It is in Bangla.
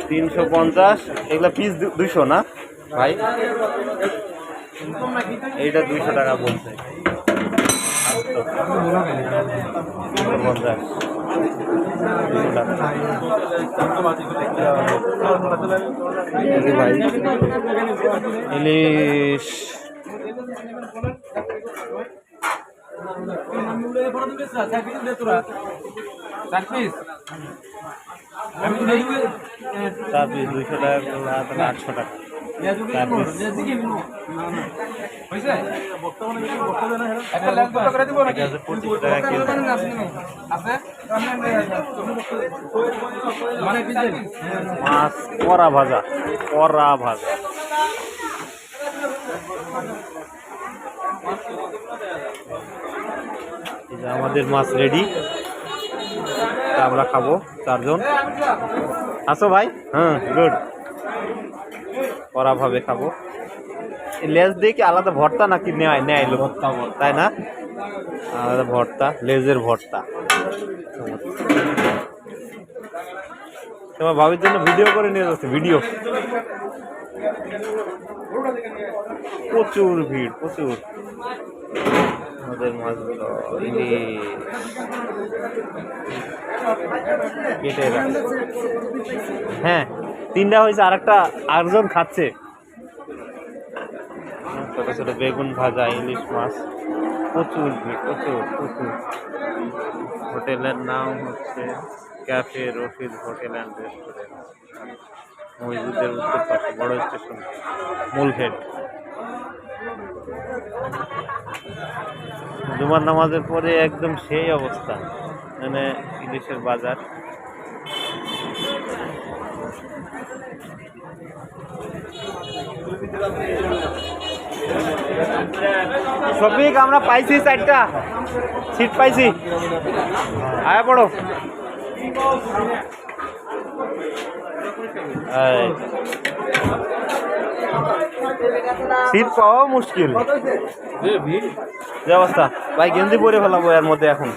350 এগুলা পিস 200 না ভাই? এইটা 200 টাকা বলছে। 350 ভাই ইলিশ চার পিস 200 টাকা, 800 টাকা। মাছ করা ভাজা, করা ভাজা। আমাদের মাছ রেডি, আমরা খাবো 4 জন। আসো ভাই। হ্যাঁ গুড, করা ভাবে খাবো। লেজ দিয়ে কি আলাদা ভর্তা নাকি নেয় লোক? তাই না, আলাদা ভর্তা, লেজের ভর্তা। তোমার ভাবির জন্য ভিডিও করে নিয়ে যাচ্ছে, ভিডিও। প্রচুর ভিড়, প্রচুর। আমাদের মাছগুলো কেটে রাখছে। হ্যাঁ 3টা হয়েছে, আরেকটা আরেকজন খাচ্ছে। ছোট ছোট বেগুন ভাজা, ইলিশ মাছ, প্রচুর ভিড়, প্রচুর প্রচুর। হোটেলের নাম হচ্ছে cafe Rashid hotel and restaurant, মসজিদের উত্তর পাশে, বড় স্টেশন, মূল হেড। জুমার নামাজের পরে একদম সেই অবস্থা, মানে ইলিশের বাজার। শফিক আমরা পাইছি 4টা সিট পাইছি, আয়া পড়ো। সিট পাওয়া মুশকিল, যে অবস্থা ভাই, গেঞ্জি পরে ফেলাবো এর মধ্যে এখন।